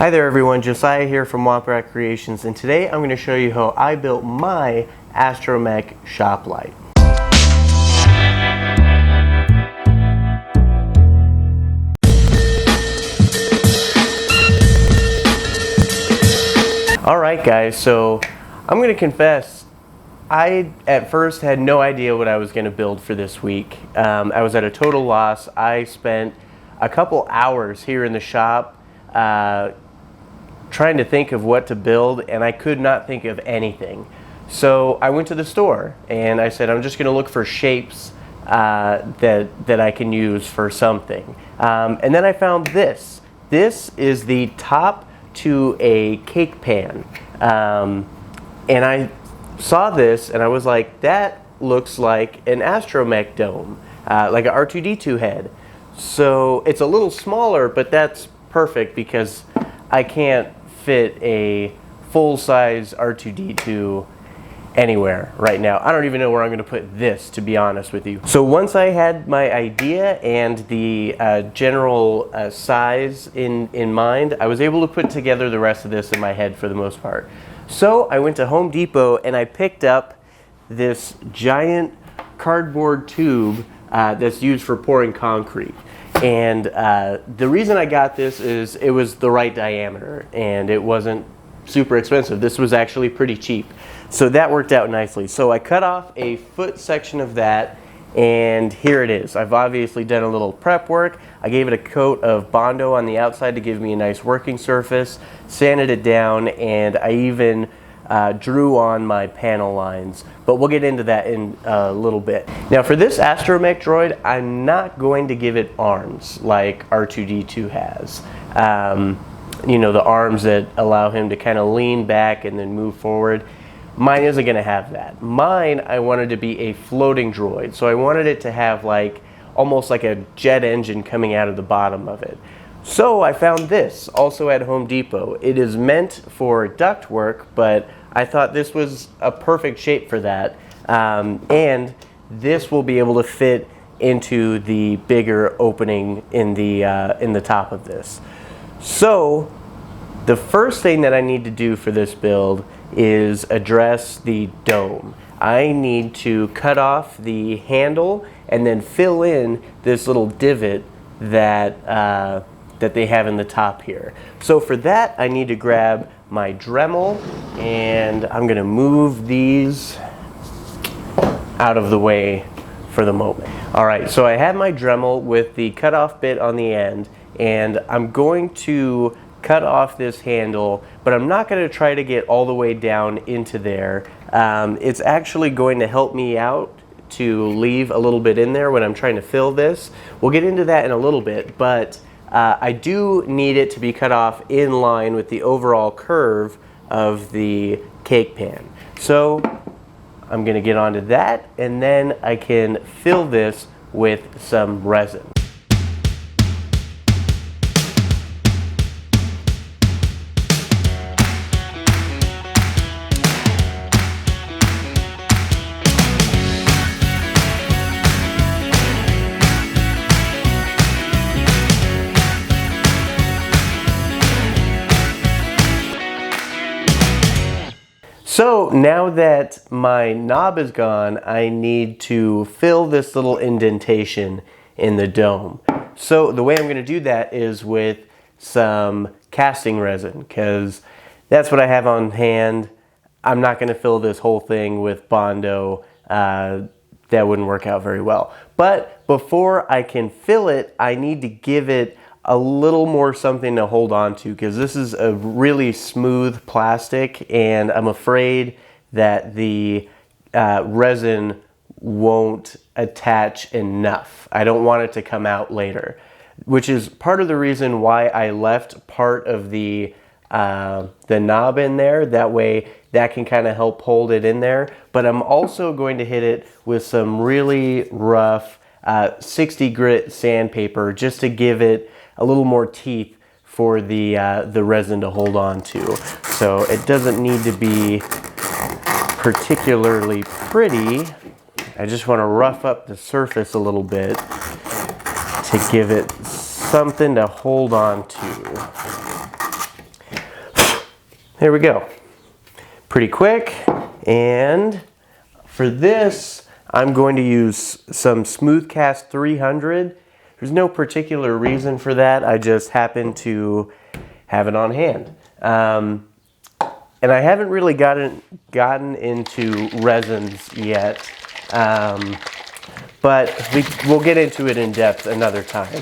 Hi there everyone, Josiah here from Womp Creations, and today I'm going to show you how I built my Astromech shop light. Alright guys, so I'm going to confess, I at first had no idea what I was going to build for this week. I was at a total loss. I spent a couple hours here in the shop trying to think of what to build, and I could not think of anything. So I went to the store and I said, I'm just going to look for shapes that I can use for something. And then I found this. This is the top to a cake pan. And I saw this and I was like, that looks like an Astromech dome, like an R2-D2 head. So it's a little smaller, but that's perfect because I can't fit a full-size R2-D2 anywhere right now. I don't even know where I'm going to put this, to be honest with you. So once I had my idea and the general size in mind, I was able to put together the rest of this in my head for the most part. So I went to Home Depot and I picked up this giant cardboard tube that's used for pouring concrete. And the reason I got this is it was the right diameter and it wasn't super expensive. This was actually pretty cheap. So that worked out nicely. So I cut off a foot section of that and here it is. I've obviously done a little prep work. I gave it a coat of Bondo on the outside to give me a nice working surface, sanded it down, and I even drew on my panel lines, but we'll get into that in a little bit. Now for this Astromech Droid, I'm not going to give it arms like R2-D2 has. You know, the arms that allow him to kind of lean back and then move forward. Mine isn't going to have that. Mine, I wanted to be a floating droid, so I wanted it to have like almost like a jet engine coming out of the bottom of it. So I found this also at Home Depot. It is meant for ductwork, but I thought this was a perfect shape for that. And this will be able to fit into the bigger opening in the top of this. So the first thing that I need to do for this build is address the dome. I need to cut off the handle and then fill in this little divot that that they have in the top here. So for that, I need to grab my Dremel, and I'm going to move these out of the way for the moment. All right, so I have my Dremel with the cutoff bit on the end, and I'm going to cut off this handle, but I'm not going to try to get all the way down into there. It's actually going to help me out to leave a little bit in there when I'm trying to fill this. We'll get into that in a little bit, but I do need it to be cut off in line with the overall curve of the cake pan. So I'm going to get onto that, and then I can fill this with some resin. So now that my knob is gone, I need to fill this little indentation in the dome. So the way I'm going to do that is with some casting resin, because that's what I have on hand. I'm not going to fill this whole thing with Bondo. That wouldn't work out very well. But before I can fill it, I need to give it a little more something to hold on to, because this is a really smooth plastic and I'm afraid that the resin won't attach enough. I don't want it to come out later, which is part of the reason why I left part of the knob in there. That way that can kind of help hold it in there. But I'm also going to hit it with some really rough 60 grit sandpaper just to give it a little more teeth for the resin to hold on to. So it doesn't need to be particularly pretty. I just want to rough up the surface a little bit to give it something to hold on to. There we go. Pretty quick. And for this, I'm going to use some Smoothcast 300. There's no particular reason for that. I just happen to have it on hand. And I haven't really gotten into resins yet, but we'll get into it in depth another time.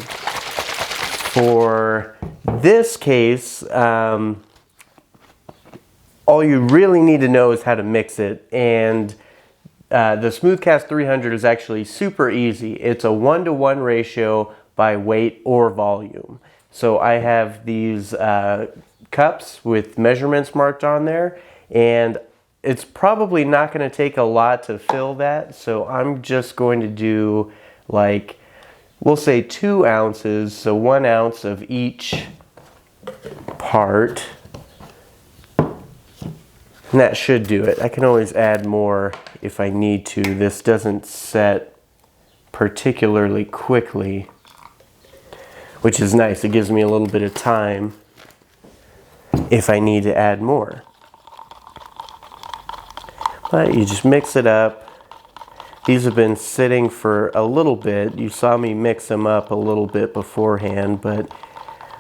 For this case, all you really need to know is how to mix it, and the Smoothcast 300 is actually super easy. It's a 1-to-1 ratio by weight or volume. So I have these cups with measurements marked on there, and it's probably not going to take a lot to fill that. So I'm just going to do, like, we'll say 2 ounces, so 1 ounce of each part. And that should do it. I can always add more if I need to. This doesn't set particularly quickly, which is nice. It gives me a little bit of time if I need to add more. But you just mix it up. These have been sitting for a little bit. You saw me mix them up a little bit beforehand, but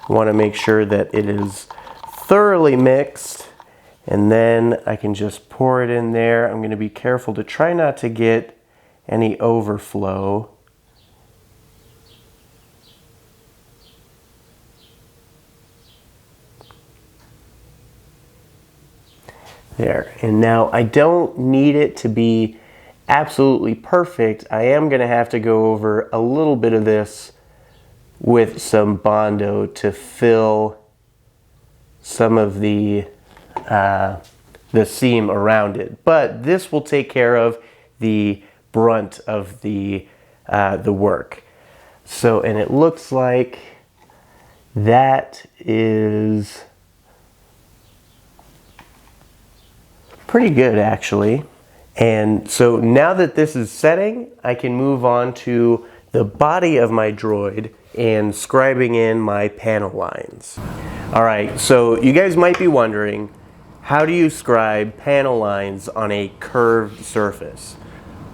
I want to make sure that it is thoroughly mixed. And then I can just pour it in there. I'm going to be careful to try not to get any overflow. There. And now I don't need it to be absolutely perfect. I am going to have to go over a little bit of this with some Bondo to fill some of the seam around it, but this will take care of the brunt of the work. So, and it looks like that is pretty good, actually. And so now that this is setting, I can move on to the body of my droid and scribing in my panel lines. All right, so you guys might be wondering, how do you scribe panel lines on a curved surface?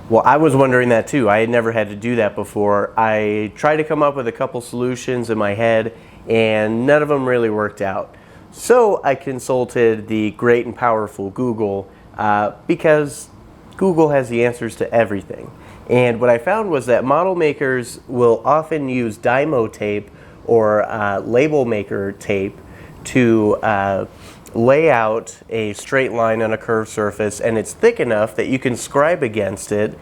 Well, I was wondering that too. I had never had to do that before. I tried to come up with a couple solutions in my head, and none of them really worked out. So I consulted the great and powerful Google, because Google has the answers to everything. And what I found was that model makers will often use Dymo tape or label maker tape to lay out a straight line on a curved surface, and it's thick enough that you can scribe against it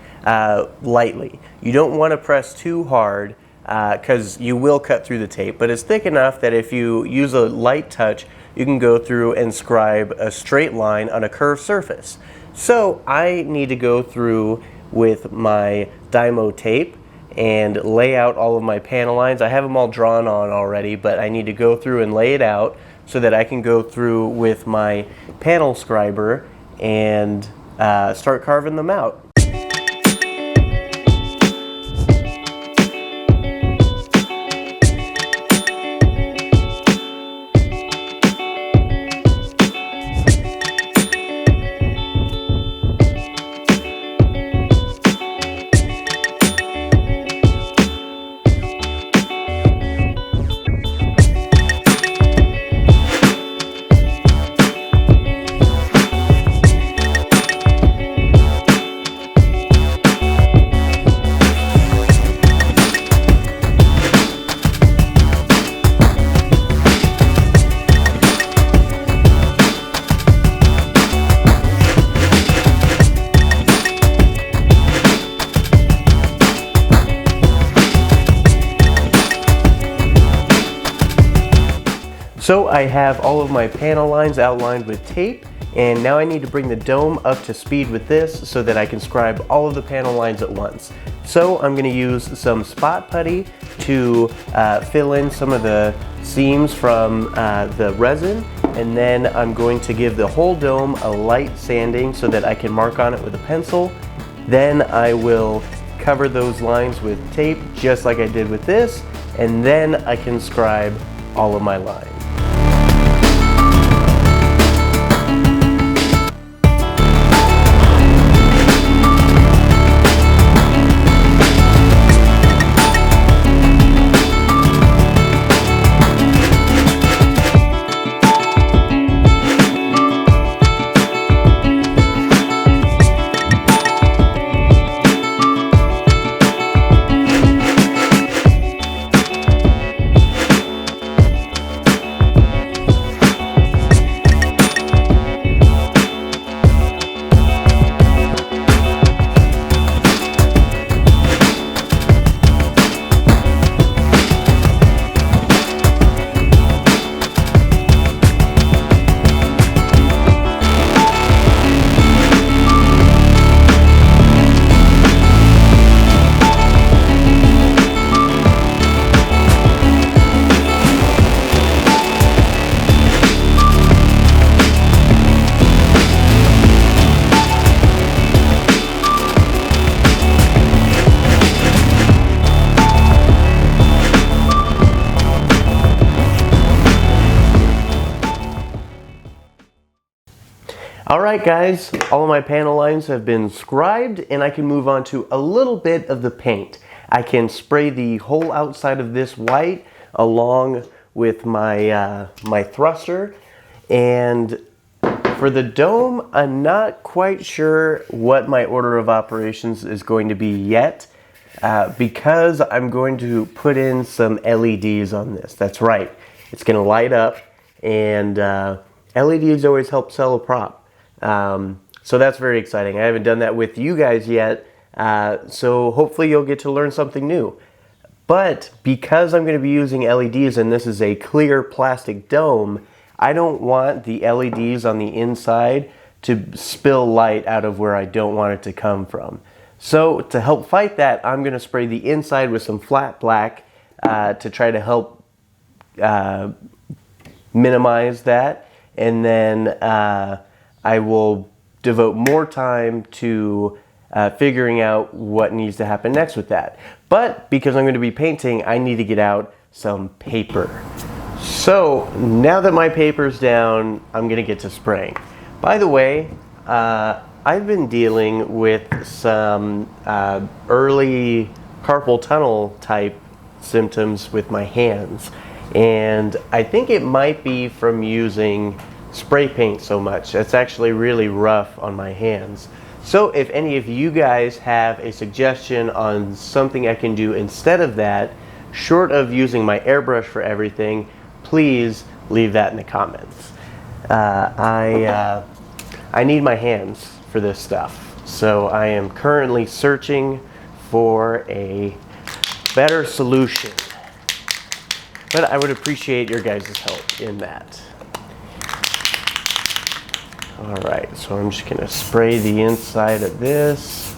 lightly. You don't want to press too hard because you will cut through the tape, but it's thick enough that if you use a light touch, you can go through and scribe a straight line on a curved surface. So I need to go through with my Dymo tape and lay out all of my panel lines. I have them all drawn on already, but I need to go through and lay it out so that I can go through with my panel scriber and start carving them out. So I have all of my panel lines outlined with tape, and now I need to bring the dome up to speed with this so that I can scribe all of the panel lines at once. So I'm going to use some spot putty to fill in some of the seams from the resin, and then I'm going to give the whole dome a light sanding so that I can mark on it with a pencil. Then I will cover those lines with tape just like I did with this, and then I can scribe all of my lines. Alright guys, all of my panel lines have been scribed and I can move on to a little bit of the paint. I can spray the whole outside of this white along with my, my thruster, and for the dome, I'm not quite sure what my order of operations is going to be yet, because I'm going to put in some LEDs on this. That's right, it's going to light up, and LEDs always help sell a prop. So that's very exciting. I haven't done that with you guys yet, so hopefully you'll get to learn something new. But because I'm going to be using LEDs and this is a clear plastic dome, I don't want the LEDs on the inside to spill light out of where I don't want it to come from. So to help fight that, I'm going to spray the inside with some flat black to try to help minimize that, and then I will devote more time to figuring out what needs to happen next with that. But because I'm going to be painting, I need to get out some paper. So now that my paper's down, I'm going to get to spraying. By the way, I've been dealing with some early carpal tunnel type symptoms with my hands, and I think it might be from using spray paint so much. It's actually really rough on my hands. So if any of you guys have a suggestion on something I can do instead of that, short of using my airbrush for everything, please leave that in the comments. I need my hands for this stuff, so I am currently searching for a better solution. But I would appreciate your guys' help in that. Alright, so I'm just going to spray the inside of this.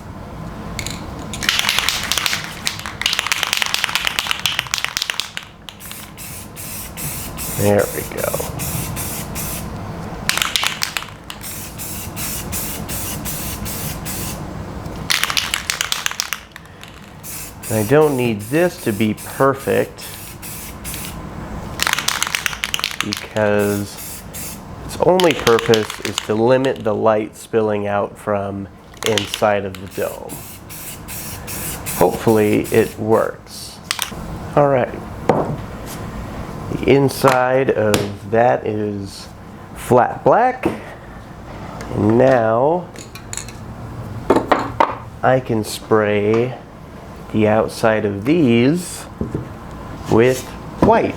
There we go. I don't need this to be perfect because its only purpose is to limit the light spilling out from inside of the dome. Hopefully it works. Alright. The inside of that is flat black. And now I can spray the outside of these with white.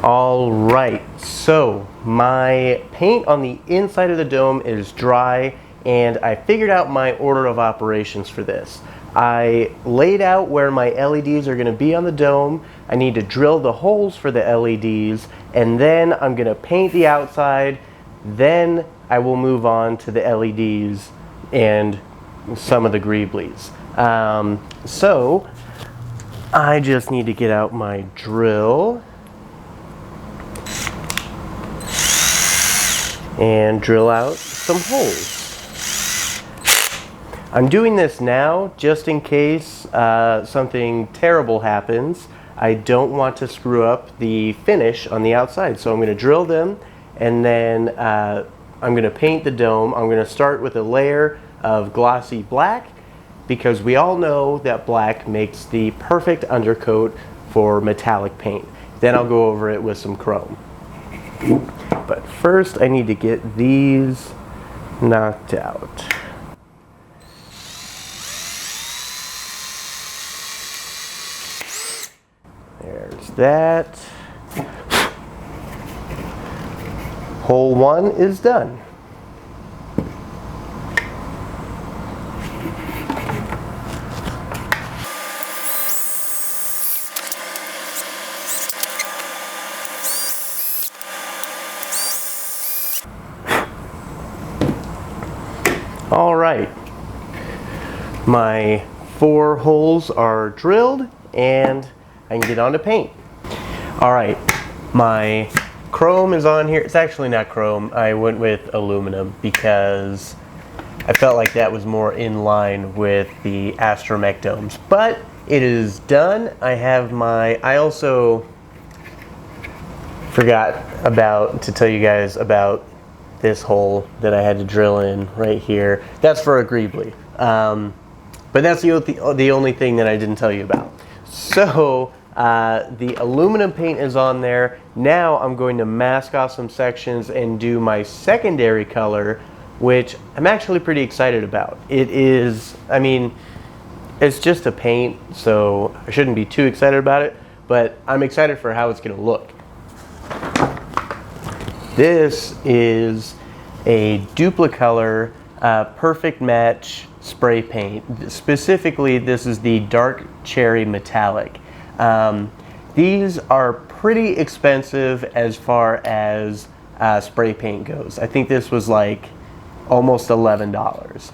Alright, so my paint on the inside of the dome is dry, and I figured out my order of operations for this. I laid out where my LEDs are going to be on the dome. I need to drill the holes for the LEDs, and then I'm going to paint the outside. Then I will move on to the LEDs and some of the greeblies. So I just need to get out my drill and drill out some holes. I'm doing this now just in case something terrible happens. I don't want to screw up the finish on the outside, so I'm going to drill them, and then I'm going to paint the dome. I'm going to start with a layer of glossy black, because we all know that black makes the perfect undercoat for metallic paint. Then I'll go over it with some chrome. But first I need to get these knocked out. There's that. Hole 1 is done. All right, my 4 holes are drilled and I can get on to paint. All right, my chrome is on here. It's actually not chrome. I went with aluminum because I felt like that was more in line with the Astromech domes. But it is done. I have my, I also Forgot to tell you guys about this hole that I had to drill in right here. That's for a greebly. But that's the only thing that I didn't tell you about. So the aluminum paint is on there. Now I'm going to mask off some sections and do my secondary color, which I'm actually pretty excited about. It is, I mean, it's just a paint, so I shouldn't be too excited about it, but I'm excited for how it's going to look. This is a Duplicolor Perfect Match spray paint. Specifically, this is the Dark Cherry Metallic. These are pretty expensive as far as spray paint goes. I think this was like almost $11.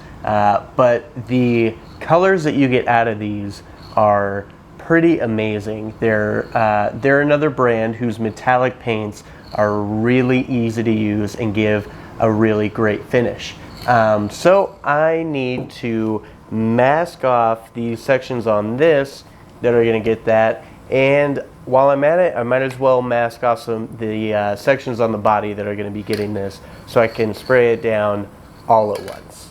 But the colors that you get out of these are pretty amazing. They're another brand whose metallic paints are really easy to use and give a really great finish. So I need to mask off these sections on this that are going to get that, and while I'm at it, I might as well mask off the sections on the body that are going to be getting this, so I can spray it down all at once.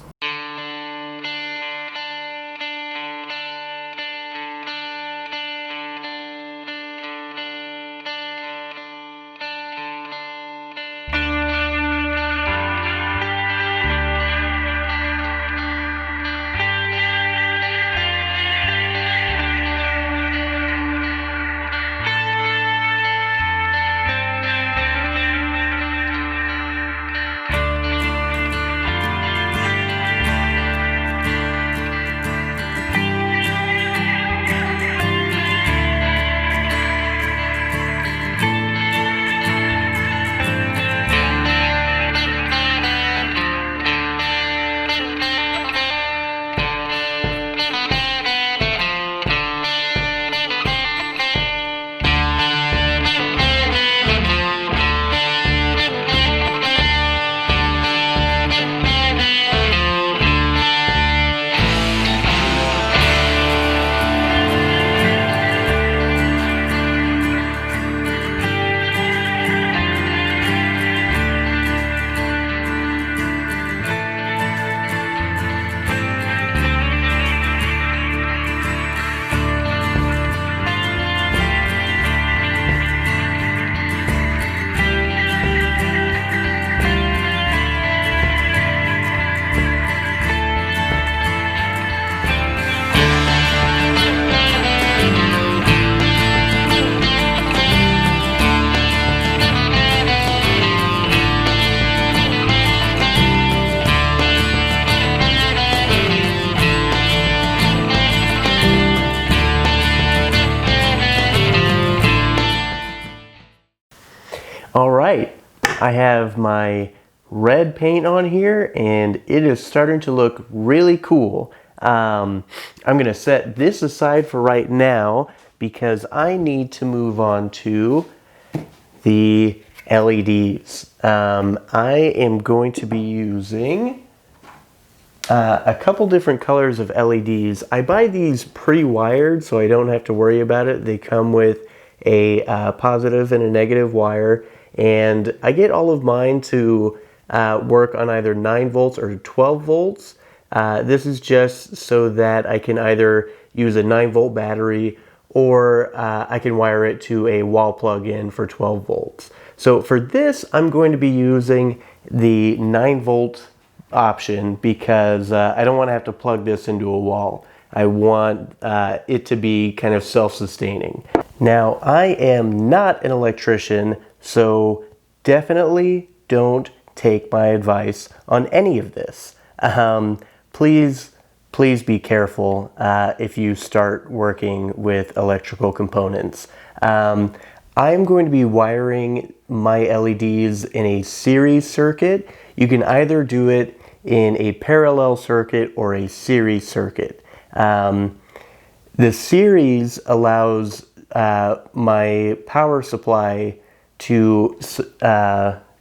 All right, I have my red paint on here and it is starting to look really cool. I'm gonna set this aside for right now because I need to move on to the LEDs. I am going to be using a couple different colors of LEDs. I buy these pre-wired so I don't have to worry about it. They come with a positive and a negative wire, and I get all of mine to work on either 9 volts or 12 volts. This is just so that I can either use a 9-volt battery or I can wire it to a wall plug-in for 12 volts. So for this, I'm going to be using the 9-volt option because I don't want to have to plug this into a wall. I want it to be kind of self-sustaining. Now, I am not an electrician, so definitely don't take my advice on any of this. Please be careful if you start working with electrical components. I'm going to be wiring my LEDs in a series circuit. You can either do it in a parallel circuit or a series circuit. The series allows my power supply to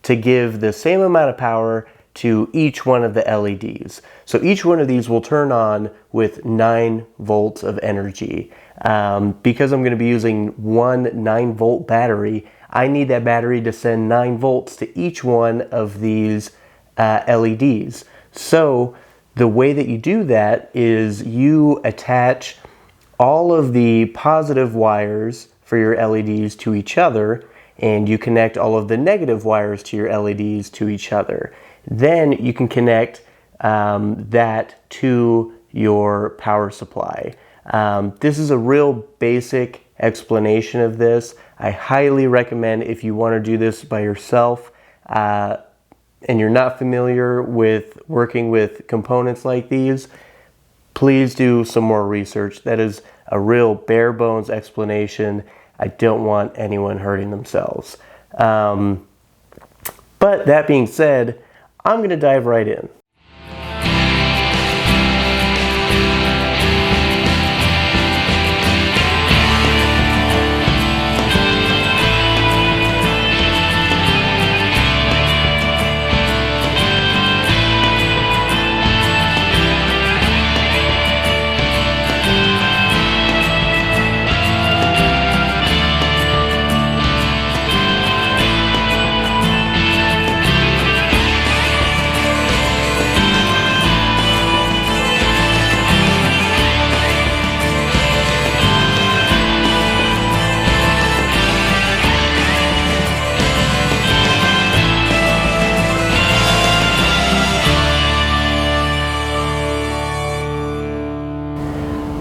give the same amount of power to each one of the LEDs. So each one of these will turn on with 9 volts of energy. Because I'm going to be using one 9-volt battery, I need that battery to send 9 volts to each one of these LEDs. So the way that you do that is you attach all of the positive wires for your LEDs to each other, and you connect all of the negative wires to your LEDs to each other. Then you can connect that to your power supply. This is a real basic explanation of this. I highly recommend, if you want to do this by yourself and you're not familiar with working with components like these, please do some more research. That is a real bare bones explanation. I don't want anyone hurting themselves. But that being said, I'm going to dive right in.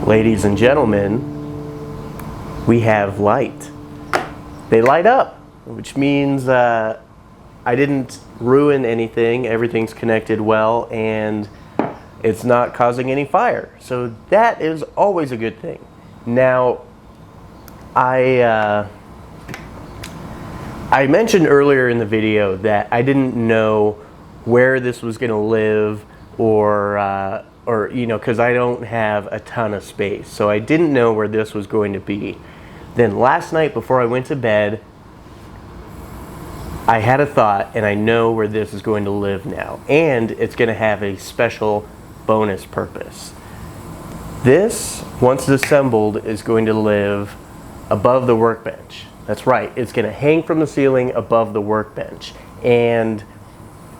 Ladies and gentlemen, we have light. They light up, which means I didn't ruin anything. Everything's connected well, and it's not causing any fire. So that is always a good thing. Now, I mentioned earlier in the video that I didn't know where this was going to live, or you know, because I don't have a ton of space. So I didn't know where this was going to be. Then last night before I went to bed, I had a thought, and I know where this is going to live now. And it's going to have a special bonus purpose. This, once assembled, is going to live above the workbench. That's right, it's going to hang from the ceiling above the workbench. And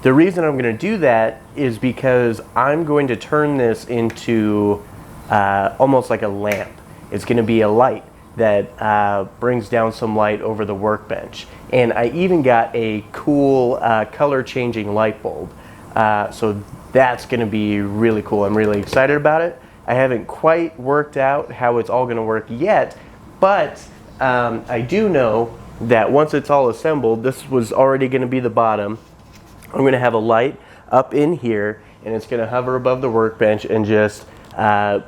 the reason I'm going to do that is because I'm going to turn this into almost like a lamp. It's going to be a light that brings down some light over the workbench. And I even got a cool color changing light bulb. So that's going to be really cool. I'm really excited about it. I haven't quite worked out how it's all going to work yet, but I do know that once it's all assembled, this was already going to be the bottom. I'm going to have a light up in here, and it's going to hover above the workbench and just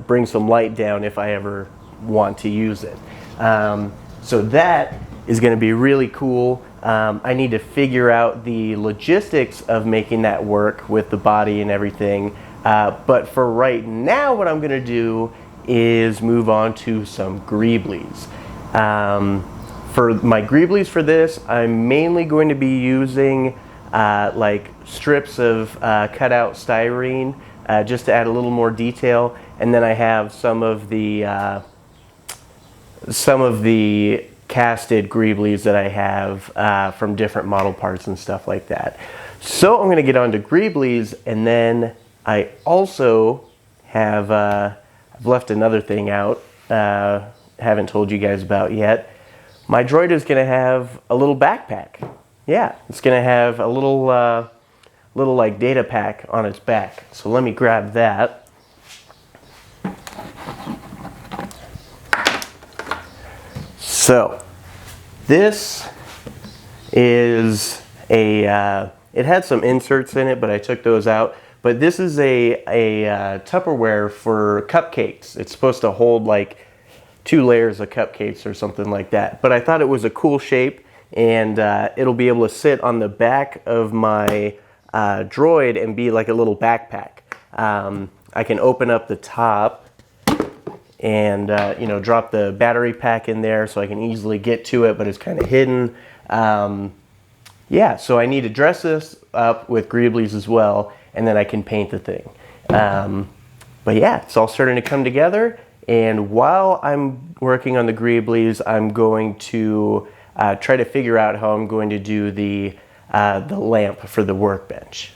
bring some light down if I ever want to use it. So that is going to be really cool. I need to figure out the logistics of making that work with the body and everything. But for right now, what I'm going to do is move on to some greeblies. For my greeblies for this, I'm mainly going to be using like strips of cut out styrene just to add a little more detail, and then I have some of the casted greeblies that I have from different model parts and stuff like that. So I'm going to get on to greeblies, and then I also have I've left another thing out haven't told you guys about yet. My droid is going to have a little backpack. Yeah, it's going to have a little like data pack on its back. So let me grab that. So this is a it had some inserts in it, but I took those out. But this is a Tupperware for cupcakes. It's supposed to hold like 2 layers of cupcakes or something like that. But I thought it was a cool shape, and it'll be able to sit on the back of my droid and be like a little backpack. I can open up the top and you know, drop the battery pack in there so I can easily get to it, but it's kind of hidden. yeah, so I need to dress this up with greeblies as well, and then I can paint the thing. But yeah, it's all starting to come together, and while I'm working on the greeblies, I'm going to try to figure out how I'm going to do the lamp for the workbench.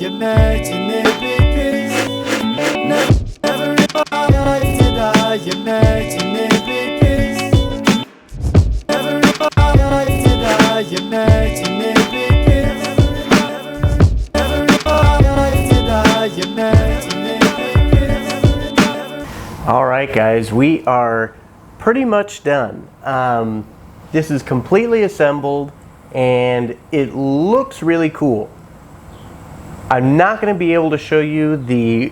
imagine it be peace. Never in my life did I imagine it be peace. Never in my life did I imagine it be peace. Never in my life did I imagine it be peace. All right, guys, we are pretty much done. This is completely assembled and it looks really cool. I'm not going to be able to show you the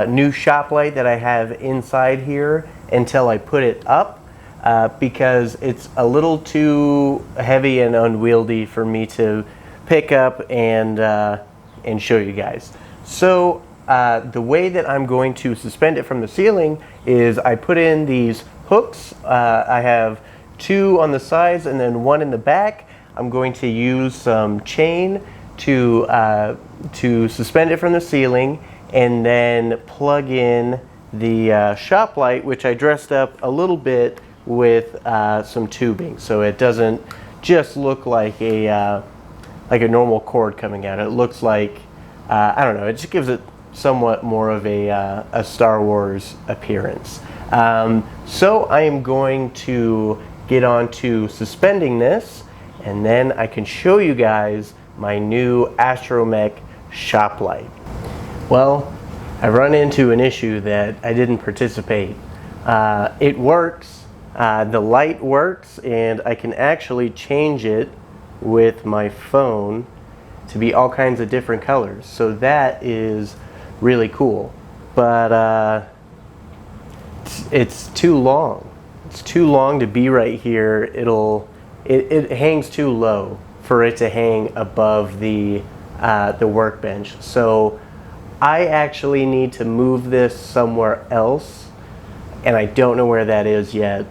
new shop light that I have inside here until I put it up because it's a little too heavy and unwieldy for me to pick up and show you guys. So the way that I'm going to suspend it from the ceiling is I put in these hooks. I have 2 on the sides and then 1 in the back. I'm going to use some chain to suspend it from the ceiling and then plug in the shop light, which I dressed up a little bit with some tubing, so it doesn't just look like a normal cord coming out. It looks like I don't know. It just gives it somewhat more of a Star Wars appearance. So I am going to get on to suspending this, and then I can show you guys my new Astromech shop light. Well, I've run into an issue that I didn't participate. It works, the light works, and I can actually change it with my phone. to be all kinds of different colors. So that is really cool. But it's too long. It's too long to be right here. It hangs too low for it to hang above the workbench. So I actually need to move this somewhere else, and I don't know where that is yet.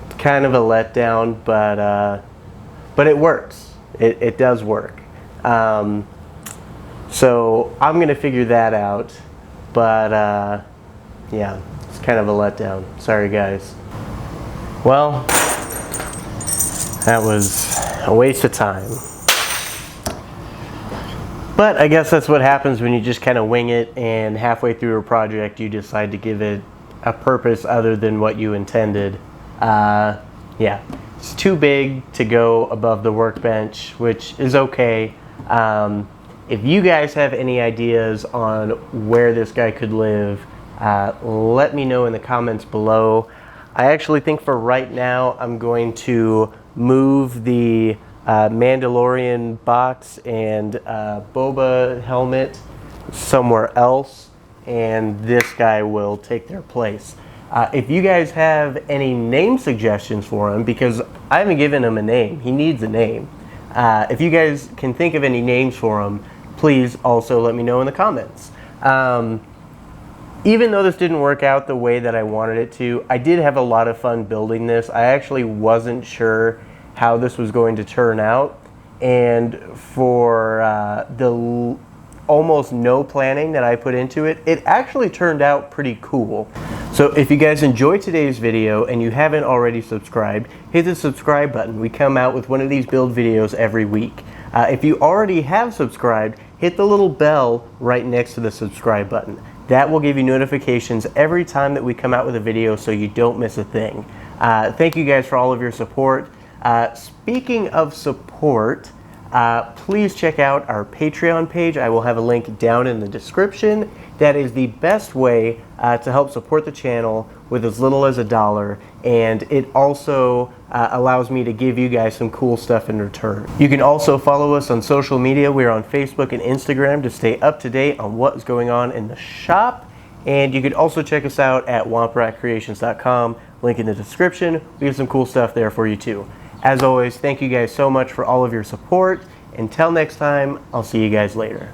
It's kind of a letdown, but it works. It does work. So I'm gonna figure that out, but yeah, it's kind of a letdown. Sorry guys. Well, that was a waste of time. But I guess that's what happens when you just kind of wing it and halfway through a project you decide to give it a purpose other than what you intended. Yeah, it's too big to go above the workbench, which is okay. If you guys have any ideas on where this guy could live, let me know in the comments below. I actually think for right now I'm going to move the Mandalorian box and Boba helmet somewhere else, and this guy will take their place. If you guys have any name suggestions for him, because I haven't given him a name, he needs a name. If you guys can think of any names for him, please also let me know in the comments. Even though this didn't work out the way that I wanted it to, I did have a lot of fun building this. I actually wasn't sure how this was going to turn out, and for the almost no planning that I put into it, it actually turned out pretty cool. So if you guys enjoyed today's video and you haven't already subscribed, hit the subscribe button. We come out with one of these build videos every week. If you already have subscribed, hit the little bell right next to the subscribe button. That will give you notifications every time that we come out with a video so you don't miss a thing. Thank you guys for all of your support. Speaking of support, please check out our Patreon page. I will have a link down in the description. That is the best way to help support the channel with as little as $1, and it also allows me to give you guys some cool stuff in return. You can also follow us on social media. We're on Facebook and Instagram to stay up to date on what's going on in the shop, and you can also check us out at wompratcreations.com. Link in the description. We have some cool stuff there for you too. As always, thank you guys so much for all of your support. Until next time, I'll see you guys later.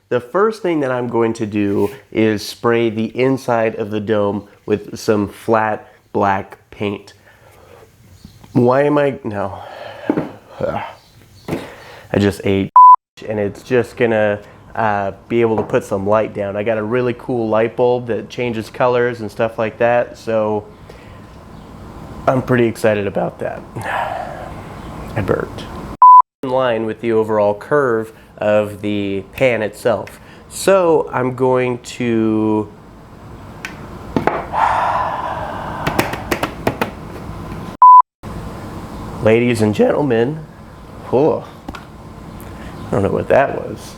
The first thing that I'm going to do is spray the inside of the dome with some flat black paint. Why am I, no. I just ate and it's just gonna be able to put some light down. I got a really cool light bulb that changes colors and stuff like that, so I'm pretty excited about that. I burped. In line with the overall curve of the pan itself. So I'm going to ladies and gentlemen, I don't know what that was.